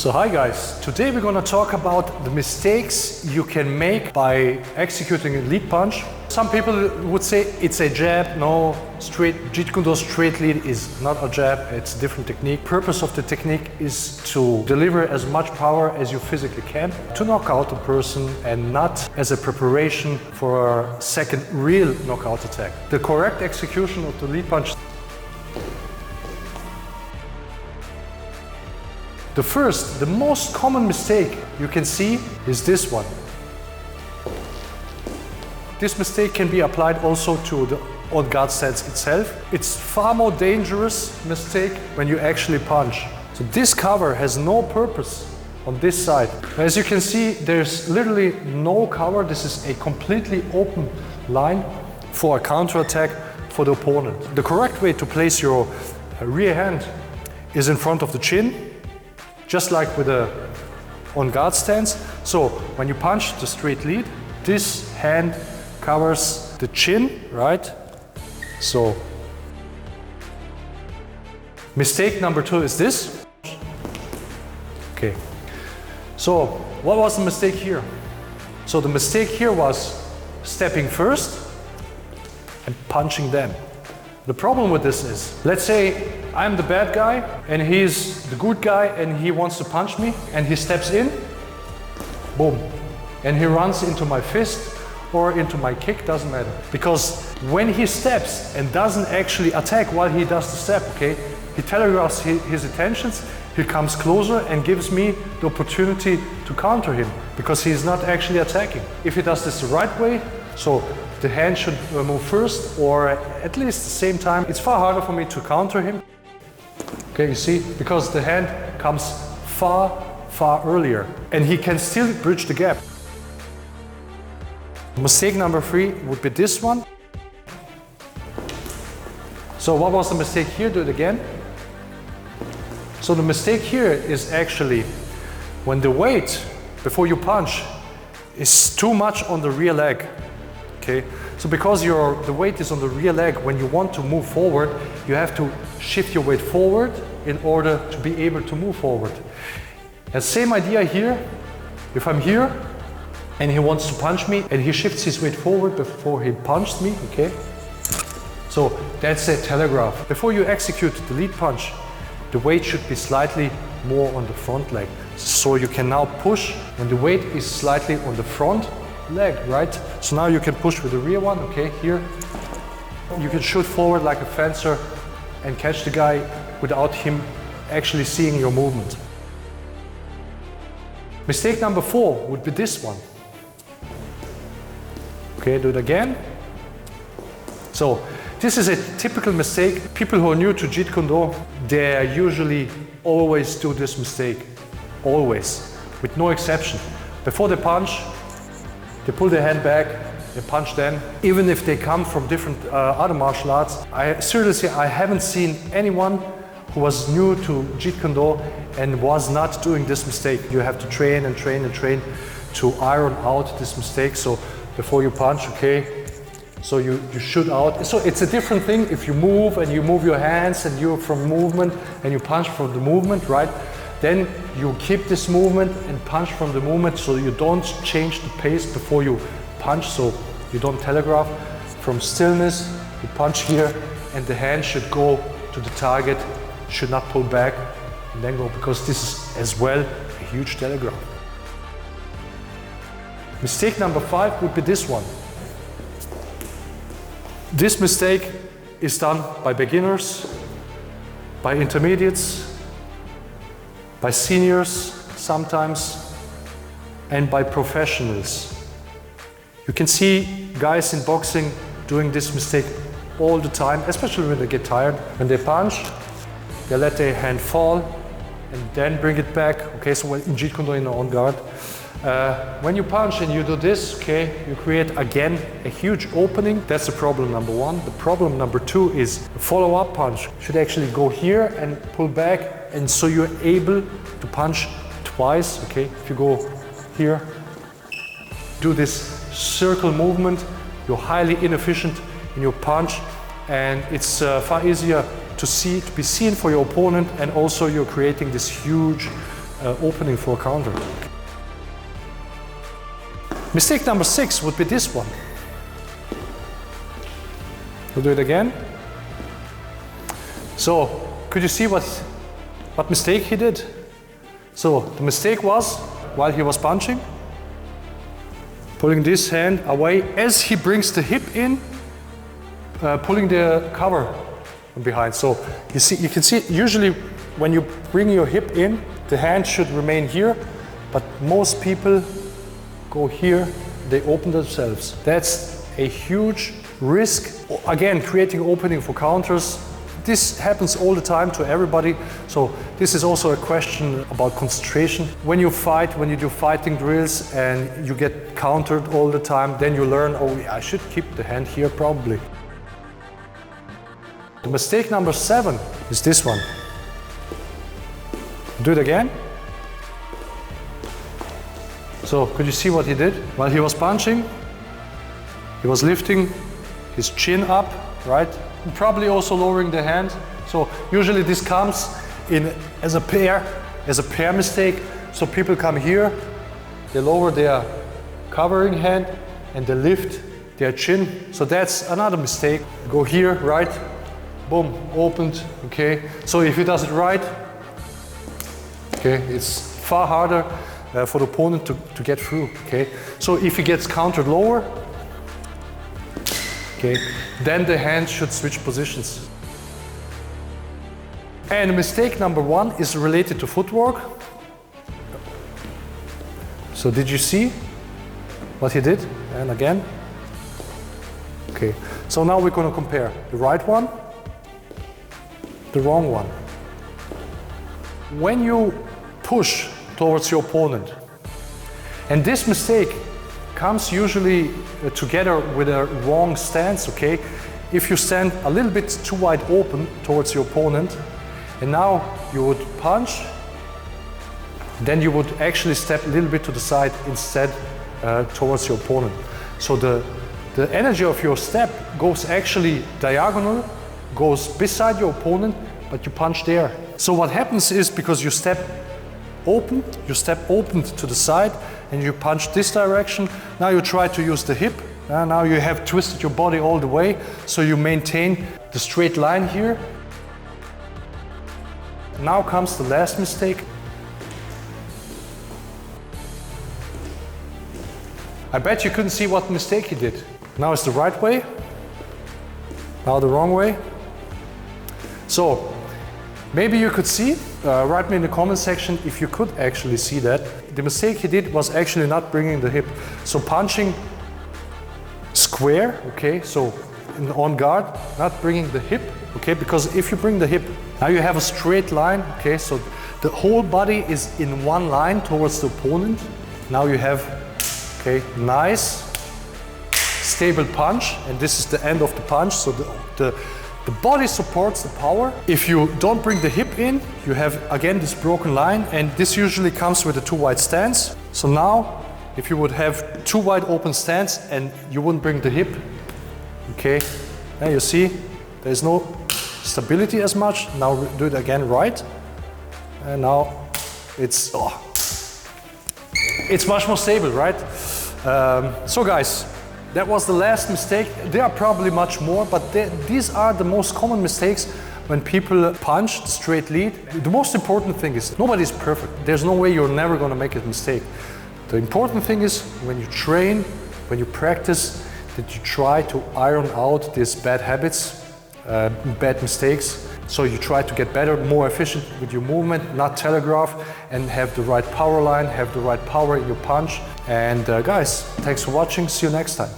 So hi guys, today we're gonna talk about the mistakes you can make by executing a lead punch. Some people would say it's a jab. No, Jeet Kune Straight Lead is not a jab, it's a different technique. Purpose of the technique is to deliver as much power as you physically can, to knock out a person and not as a preparation for a second real knockout attack. The correct execution of the lead punch. The most common mistake you can see is this one. This mistake can be applied also to the on-guard stance itself. It's far more dangerous mistake when you actually punch. So this cover has no purpose on this side. As you can see, there's literally no cover. This is a completely open line for a counterattack for the opponent. The correct way to place your rear hand is in front of the chin, just like with a on-guard stance. So when you punch the straight lead, this hand covers the chin, right? So mistake number 2 is this. Okay. So what was the mistake here? So the mistake here was stepping first and punching then. The problem with this is, let's say I'm the bad guy and he's the good guy and he wants to punch me and he steps in, boom, and he runs into my fist or into my kick, doesn't matter. Because when he steps and doesn't actually attack while he does the step, okay, he telegraphs his intentions, he comes closer and gives me the opportunity to counter him because he's not actually attacking. If he does this the right way, so the hand should move first or at least the same time, it's far harder for me to counter him. Okay, you see, because the hand comes far earlier and he can still bridge the gap. Mistake number 3 would be this one. So what was the mistake here? Do it again. So the mistake here is actually when the weight before you punch is too much on the rear leg. Okay, so because the weight is on the rear leg, when you want to move forward, you have to shift your weight forward in order to be able to move forward. And same idea here. If I'm here and he wants to punch me and he shifts his weight forward before he punched me, okay? So that's a telegraph. Before you execute the lead punch, the weight should be slightly more on the front leg. So you can now push when the weight is slightly on the front leg, right? So now you can push with the rear one, okay, here. You can shoot forward like a fencer and catch the guy without him actually seeing your movement. Mistake number 4 would be this one. Okay, do it again. So this is a typical mistake. People who are new to Jeet Kune, they usually always do this mistake. Always, with no exception. Before they punch, they pull their hand back, they punch then. Even if they come from different other martial arts, seriously, I haven't seen anyone who was new to Jeet Kune and was not doing this mistake. You have to train and train and train to iron out this mistake. So before you punch, okay, so you shoot out. So it's a different thing if you move and you move your hands and you're from movement and you punch from the movement, right? Then you keep this movement and punch from the movement, so you don't change the pace before you punch, so you don't telegraph. From stillness, you punch here and the hand should go to the target, should not pull back and then go, because this is as well a huge telegraph. Mistake number 5 would be this one. This mistake is done by beginners, by intermediates, by seniors sometimes, and by professionals. You can see guys in boxing doing this mistake all the time, especially when they get tired. When they punch, they let their hand fall and then bring it back. Okay, so in Jeet Kune in the on guard. When you punch and you do this, okay, you create again a huge opening. That's the problem number 1. The problem number 2 is the follow-up punch should actually go here and pull back, and so you're able to punch twice. Okay, if you go here, do this circle movement, you're highly inefficient in your punch, and it's far easier to be seen for your opponent, and also you're creating this huge opening for a counter. Mistake number 6 would be this one. We'll do it again. So, could you see what mistake he did? So, the mistake was, while he was punching, pulling this hand away as he brings the hip in, pulling the cover from behind. So, you can see, usually when you bring your hip in, the hand should remain here, but most people go here, they open themselves. That's a huge risk. Again, creating opening for counters. This happens all the time to everybody. So this is also a question about concentration. When you fight, when you do fighting drills and you get countered all the time, then you learn, oh, I should keep the hand here probably. The mistake number 7 is this one. Do it again. So, could you see what he did? While he was punching, he was lifting his chin up, right? And probably also lowering the hand. So, usually this comes in as a pair mistake. So, people come here, they lower their covering hand and they lift their chin. So, that's another mistake. Go here, right? Boom, opened, okay? So, if he does it right, okay, it's far harder for the opponent to get through, okay? So if he gets countered lower, okay, then the hand should switch positions. And mistake number 1 is related to footwork. So did you see what he did? And again. Okay, so now we're going to compare the right one, the wrong one. When you push towards your opponent, and this mistake comes usually together with a wrong stance, okay? If you stand a little bit too wide open towards your opponent, and now you would punch, then you would actually step a little bit to the side instead towards your opponent. So the energy of your step goes actually diagonal, goes beside your opponent, but you punch there. So what happens is, because you step open to the side and you punch this direction, now you try to use the hip, now you have twisted your body all the way, so you maintain the straight line here. Now comes the last mistake. I bet you couldn't see what mistake he did. Now it's the right way, now the wrong way. So maybe you could see, write me in the comment section if you could actually see that. The mistake he did was actually not bringing the hip. So punching square, okay, so on guard, not bringing the hip, okay, because if you bring the hip, now you have a straight line, okay, so the whole body is in one line towards the opponent. Now you have, okay, nice, stable punch, and this is the end of the punch, so the body supports the power. If you don't bring the hip in, you have again this broken line, and this usually comes with a too wide stance. So now, if you would have too wide open stance and you wouldn't bring the hip, okay, now you see there's no stability as much. Now do it again right, and now it's much more stable, right? So guys, that was the last mistake. There are probably much more, but these are the most common mistakes when people punch the straight lead. The most important thing is nobody's perfect. There's no way you're never going to make a mistake. The important thing is when you train, when you practice, that you try to iron out these bad habits, bad mistakes. So you try to get better, more efficient with your movement, not telegraph, and have the right power line, have the right power in your punch. And guys, thanks for watching. See you next time.